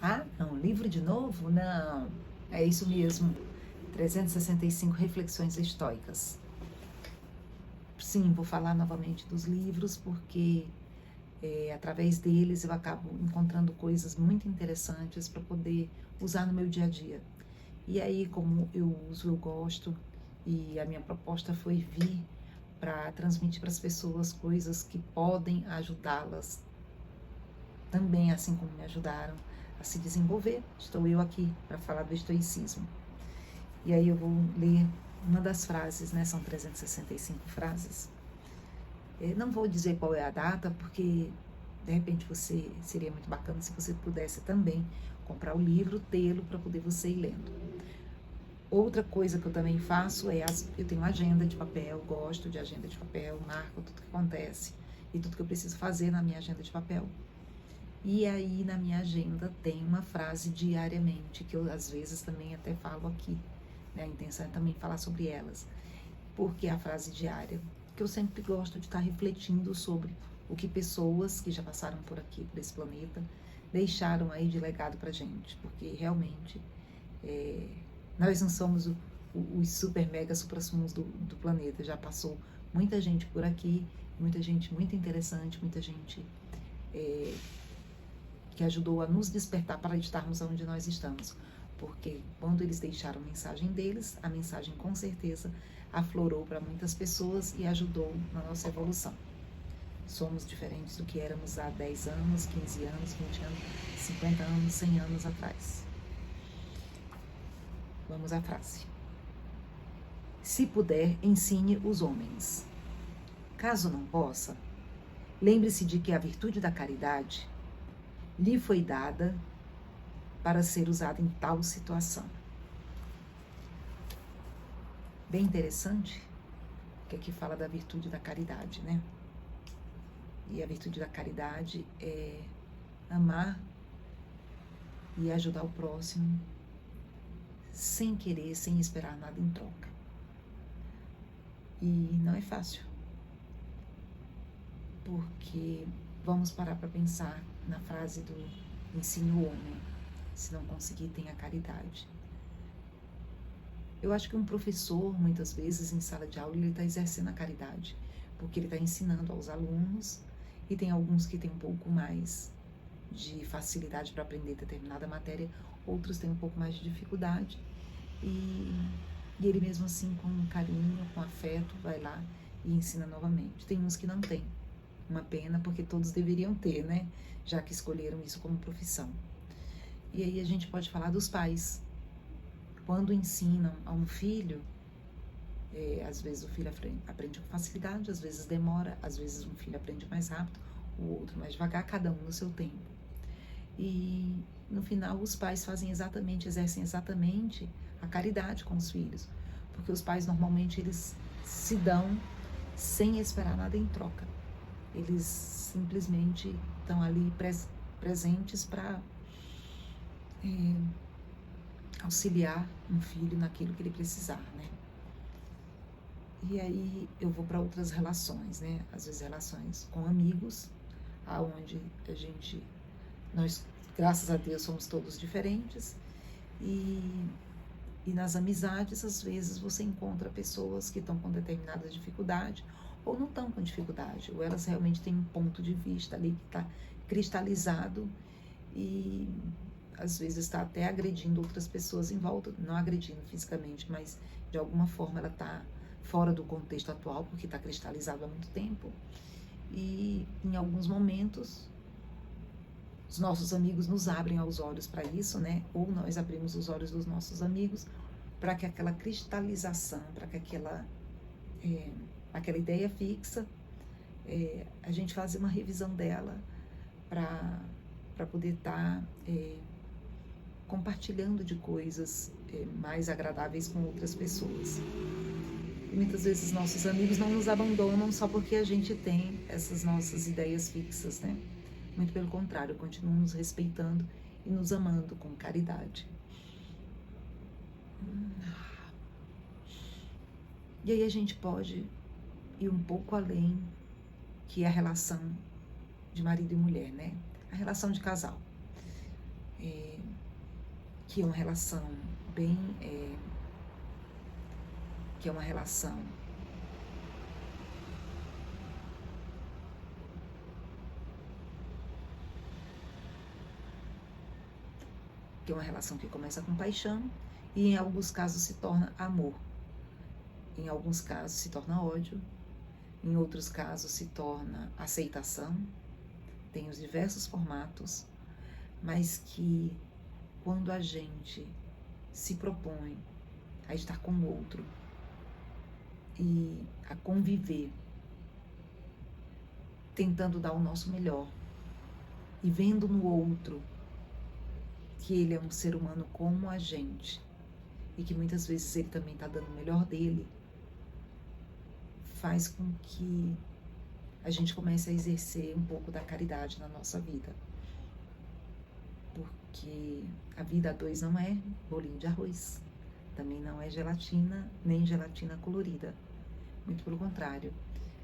Ah, não, livro de novo? Não, é isso mesmo. 365 Reflexões Estoicas. Sim, vou falar novamente dos livros, porque através deles eu acabo encontrando coisas muito interessantes para poder usar no meu dia a dia. E aí, como eu uso, eu gosto, e a minha proposta foi vir para transmitir para as pessoas coisas que podem ajudá-las também, assim como me ajudaram a se desenvolver. Estou eu aqui para falar do estoicismo. E aí eu vou ler uma das frases, né? São 365 frases. Não vou dizer qual é a data, porque de repente seria muito bacana se você pudesse também comprar o livro, tê-lo para poder você ir lendo. Outra coisa que eu também faço eu tenho agenda de papel, gosto de agenda de papel, marco tudo que acontece e tudo que eu preciso fazer na minha agenda de papel. E aí na minha agenda tem uma frase diariamente, que eu às vezes também até falo aqui, né? A intenção é também falar sobre elas. Porque a frase diária, que eu sempre gosto de estar refletindo sobre o que pessoas que já passaram por aqui, por esse planeta, deixaram aí de legado pra gente. Porque realmente nós não somos os super mega suprassumos do planeta. Já passou muita gente por aqui, muita gente muito interessante, muita gente que ajudou a nos despertar para estarmos onde nós estamos. Porque quando eles deixaram a mensagem deles, a mensagem com certeza aflorou para muitas pessoas e ajudou na nossa evolução. Somos diferentes do que éramos há 10 anos, 15 anos, 20 anos, 50 anos, 100 anos atrás. Vamos à frase. Se puder, ensine os homens. Caso não possa, lembre-se de que a virtude da caridade lhe foi dada para ser usada em tal situação. Bem interessante, que aqui fala da virtude da caridade, né? E a virtude da caridade é amar e ajudar o próximo sem querer, sem esperar nada em troca. E não é fácil, porque vamos parar para pensar na frase do ensine o homem, se não conseguir, tenha caridade. Eu acho que um professor, muitas vezes, em sala de aula, ele está exercendo a caridade, porque ele está ensinando aos alunos, e tem alguns que têm um pouco mais de facilidade para aprender determinada matéria, outros têm um pouco mais de dificuldade, e ele mesmo assim, com carinho, com afeto, vai lá e ensina novamente. Tem uns que não têm, uma pena, porque todos deveriam ter, né? Já que escolheram isso como profissão. E aí a gente pode falar dos pais. Quando ensinam a um filho, às vezes o filho aprende com facilidade, às vezes demora, às vezes um filho aprende mais rápido, o outro mais devagar, cada um no seu tempo. E no final os pais exercem exatamente a caridade com os filhos, porque os pais normalmente eles se dão sem esperar nada em troca. Eles simplesmente estão ali presentes para auxiliar um filho naquilo que ele precisar, né? E aí eu vou para outras relações, né? Às vezes relações com amigos, aonde nós, graças a Deus, somos todos diferentes, e nas amizades, às vezes, você encontra pessoas que estão com determinada dificuldade, ou não estão com dificuldade, ou elas realmente têm um ponto de vista ali que está cristalizado, e às vezes está até agredindo outras pessoas em volta, não agredindo fisicamente, mas de alguma forma ela está fora do contexto atual, porque está cristalizado há muito tempo, e em alguns momentos os nossos amigos nos abrem aos olhos para isso, né? Ou nós abrimos os olhos dos nossos amigos para que aquela cristalização, para que aquela ideia fixa, a gente faça uma revisão dela para poder estar compartilhando de coisas mais agradáveis com outras pessoas. E muitas vezes nossos amigos não nos abandonam só porque a gente tem essas nossas ideias fixas, né? Muito pelo contrário, continuam nos respeitando e nos amando com caridade. E aí a gente pode ir um pouco além, que é a relação de marido e mulher, né? A relação de casal. que é uma relação bem, que é uma relação que começa com paixão e em alguns casos se torna amor. Em alguns casos se torna ódio, em outros casos se torna aceitação. Tem os diversos formatos, mas que quando a gente se propõe a estar com o outro e a conviver, tentando dar o nosso melhor e vendo no outro que ele é um ser humano como a gente e que muitas vezes ele também está dando o melhor dele, faz com que a gente comece a exercer um pouco da caridade na nossa vida. Porque a vida a dois não é bolinho de arroz, também não é gelatina, nem gelatina colorida. Muito pelo contrário,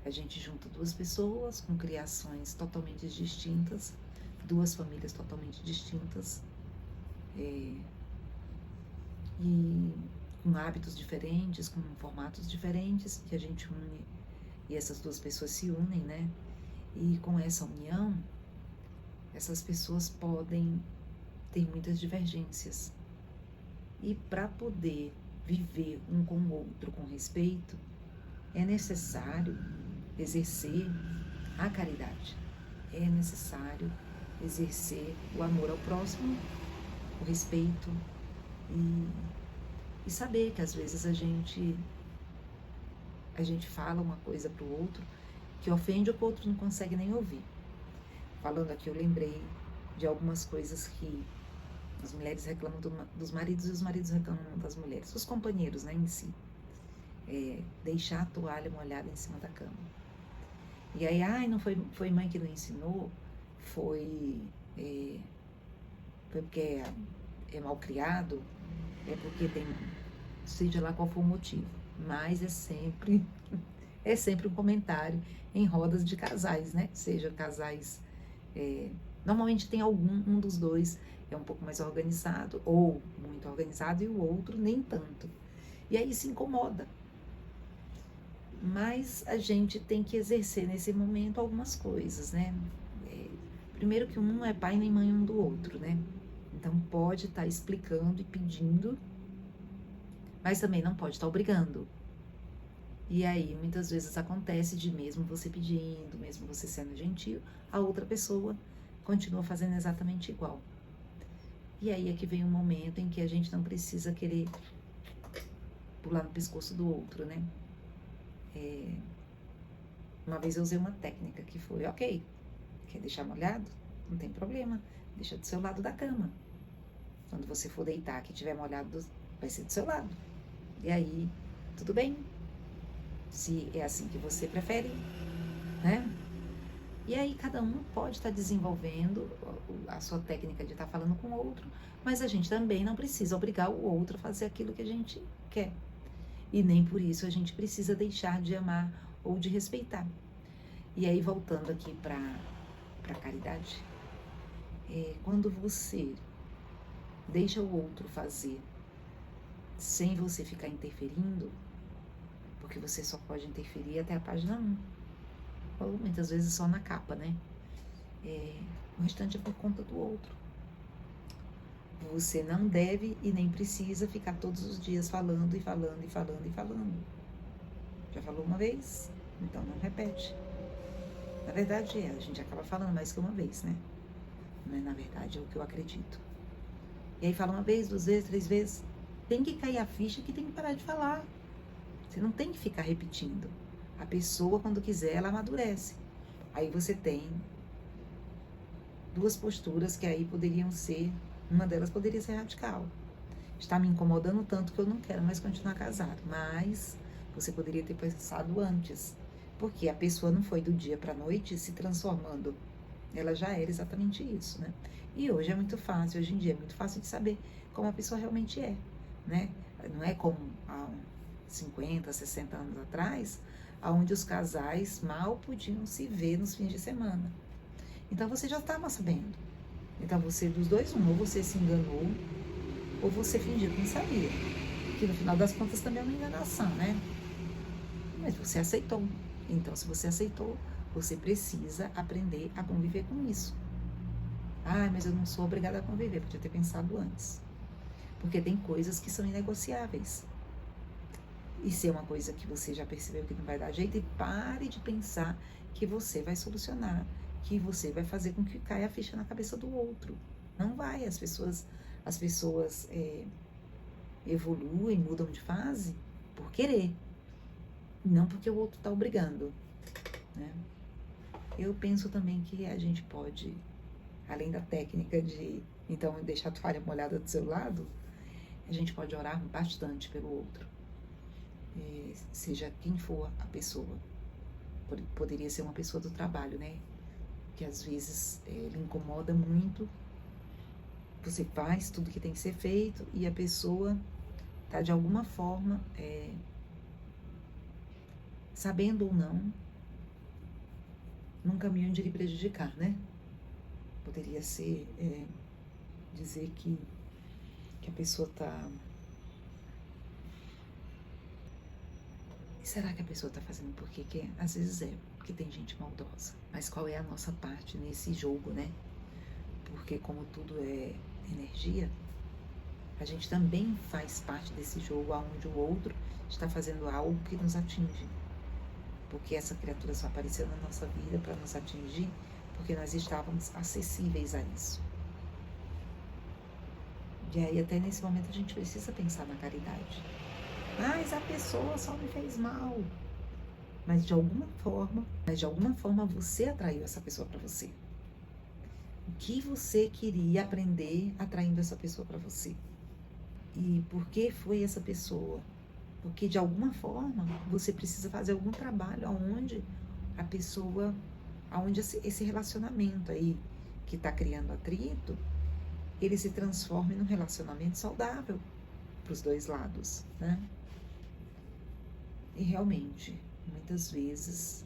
a gente junta duas pessoas com criações totalmente distintas, duas famílias totalmente distintas, e com hábitos diferentes, com formatos diferentes, que a gente une, e essas duas pessoas se unem, né? E com essa união, essas pessoas podem ter muitas divergências. E para poder viver um com o outro com respeito, é necessário exercer a caridade. É necessário exercer o amor ao próximo, o respeito e saber que às vezes a gente fala uma coisa para o outro que ofende ou que o outro não consegue nem ouvir. Falando aqui, eu lembrei de algumas coisas que as mulheres reclamam dos maridos e os maridos reclamam das mulheres, os companheiros, né, em si. Deixar a toalha molhada em cima da cama. E aí, não foi mãe que não ensinou, foi porque é mal criado, é porque tem, seja lá qual for o motivo, mas é sempre um comentário em rodas de casais, né? Seja casais, normalmente tem um dos dois é um pouco mais organizado, ou muito organizado, e o outro nem tanto. E aí se incomoda. Mas a gente tem que exercer nesse momento algumas coisas, né? Primeiro que um não é pai nem mãe um do outro, né? Então pode estar explicando e pedindo, mas também não pode estar obrigando. E aí muitas vezes acontece de mesmo você pedindo, mesmo você sendo gentil, a outra pessoa continua fazendo exatamente igual. E aí é que vem um momento em que a gente não precisa querer pular no pescoço do outro, né? Uma vez eu usei uma técnica que foi, ok, quer deixar molhado? Não tem problema, deixa do seu lado da cama. Quando você for deitar, que tiver molhado, vai ser do seu lado. E aí, tudo bem, se é assim que você prefere, né? E aí cada um pode estar desenvolvendo a sua técnica de estar falando com o outro, mas a gente também não precisa obrigar o outro a fazer aquilo que a gente quer. E nem por isso a gente precisa deixar de amar ou de respeitar. E aí, voltando aqui para a caridade, quando você deixa o outro fazer sem você ficar interferindo, porque você só pode interferir até a página 1, ou muitas vezes só na capa, né? O restante é por conta do outro. Você não deve e nem precisa ficar todos os dias falando e falando e falando e falando. Já falou uma vez? Então não repete. Na verdade, a gente acaba falando mais que uma vez, né? Não é, na verdade, é o que eu acredito. E aí fala uma vez, 2 vezes, 3 vezes. Tem que cair a ficha que tem que parar de falar. Você não tem que ficar repetindo. A pessoa, quando quiser, ela amadurece. Aí você tem 2 posturas que aí poderiam ser, uma delas poderia ser radical. Está me incomodando tanto que eu não quero mais continuar casado. Mas você poderia ter pensado antes. Porque a pessoa não foi do dia para a noite se transformando. Ela já era exatamente isso, né? E hoje é muito fácil, hoje em dia é muito fácil de saber como a pessoa realmente é, né? Não é como há 50, 60 anos atrás, onde os casais mal podiam se ver nos fins de semana. Então você já estava sabendo. Então você, dos dois, ou você se enganou, ou você fingir que não sabia. Que no final das contas também é uma enganação, né? Mas você aceitou. Então, se você aceitou, você precisa aprender a conviver com isso. Ah, mas eu não sou obrigada a conviver, podia ter pensado antes. Porque tem coisas que são inegociáveis. E se é uma coisa que você já percebeu que não vai dar jeito, e pare de pensar que você vai solucionar, que você vai fazer com que caia a ficha na cabeça do outro. Não vai. As pessoas evoluem, mudam de fase por querer, não porque o outro está obrigando, né? Eu penso também que a gente pode, além da técnica de, então, deixar a toalha molhada do seu lado, a gente pode orar bastante pelo outro. Seja quem for a pessoa. Poderia ser uma pessoa do trabalho, né? Que às vezes lhe incomoda muito. Você faz tudo que tem que ser feito e a pessoa está de alguma forma, sabendo ou não, num caminho de lhe prejudicar, né? Poderia ser dizer que a pessoa está... Será que a pessoa está fazendo porque quer? Às vezes porque tem gente maldosa. Mas qual é a nossa parte nesse jogo, né? Porque como tudo é energia, a gente também faz parte desse jogo onde o outro está fazendo algo que nos atinge. Porque essa criatura só apareceu na nossa vida para nos atingir, porque nós estávamos acessíveis a isso. E aí até nesse momento a gente precisa pensar na caridade. Mas a pessoa só me fez mal. Mas de alguma forma você atraiu essa pessoa para você. O que você queria aprender atraindo essa pessoa para você? E por que foi essa pessoa? Porque de alguma forma você precisa fazer algum trabalho aonde a pessoa, aonde esse relacionamento aí que está criando atrito, ele se transforme num relacionamento saudável para os dois lados, né? E realmente, muitas vezes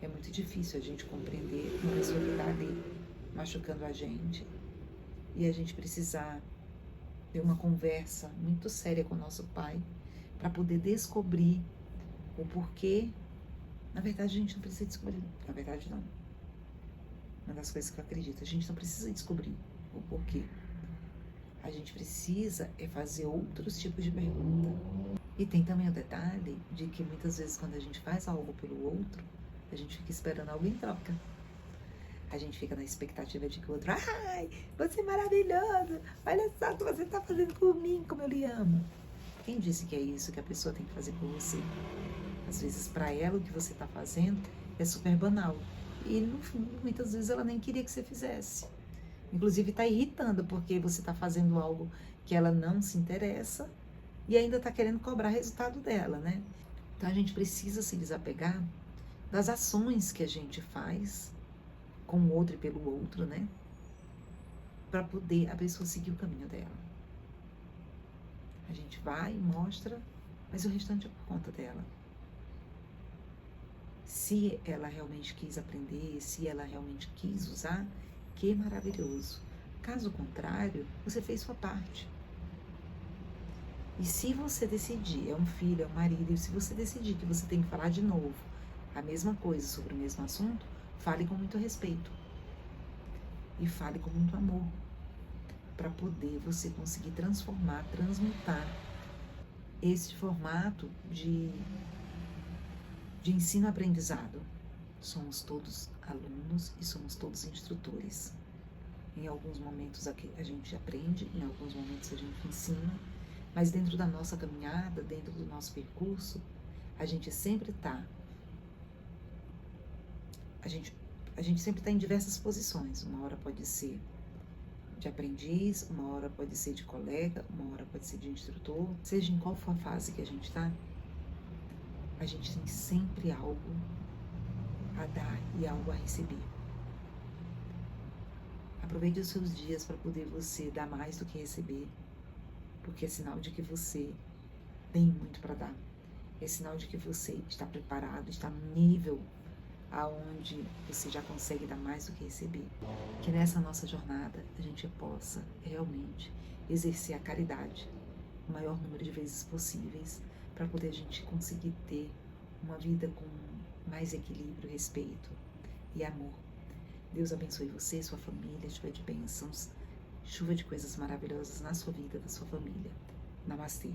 é muito difícil a gente compreender uma pessoa que está ali machucando a gente e a gente precisar ter uma conversa muito séria com o nosso pai para poder descobrir o porquê. Na verdade, a gente não precisa descobrir. Na verdade, não. Uma das coisas que eu acredito, a gente não precisa descobrir o porquê. A gente precisa fazer outros tipos de pergunta. E tem também o detalhe de que muitas vezes quando a gente faz algo pelo outro, a gente fica esperando algo em troca. A gente fica na expectativa de que o outro, ai, você é maravilhoso, olha só o que você está fazendo por mim, como eu lhe amo. Quem disse que é isso que a pessoa tem que fazer por você? Às vezes, para ela, o que você está fazendo é super banal. E, no fundo, muitas vezes ela nem queria que você fizesse. Inclusive, está irritando, porque você está fazendo algo que ela não se interessa e ainda está querendo cobrar resultado dela, né? Então, a gente precisa se desapegar das ações que a gente faz com o outro e pelo outro, né? Para poder a pessoa seguir o caminho dela. A gente vai e mostra, mas o restante é por conta dela. Se ela realmente quis aprender, se ela realmente quis usar, que maravilhoso. Caso contrário, você fez sua parte. E se você decidir, é um filho, é um marido, e se você decidir que você tem que falar de novo a mesma coisa sobre o mesmo assunto, fale com muito respeito. E fale com muito amor. Para poder você conseguir transformar, transmutar esse formato de ensino-aprendizado. Somos todos alunos e somos todos instrutores. Em alguns momentos a gente aprende, em alguns momentos a gente ensina, mas dentro da nossa caminhada, dentro do nosso percurso, a gente sempre está em diversas posições. Uma hora pode ser de aprendiz, uma hora pode ser de colega, uma hora pode ser de instrutor. Seja em qual for a fase que a gente está, a gente tem sempre algo a dar e algo a receber. Aproveite os seus dias para poder você dar mais do que receber, porque é sinal de que você tem muito para dar. É sinal de que você está preparado, está no nível aonde você já consegue dar mais do que receber. Que nessa nossa jornada a gente possa realmente exercer a caridade o maior número de vezes possíveis, para poder a gente conseguir ter uma vida com mais equilíbrio, respeito e amor. Deus abençoe você, sua família, chuva de bênçãos, chuva de coisas maravilhosas na sua vida, da sua família. Namastê.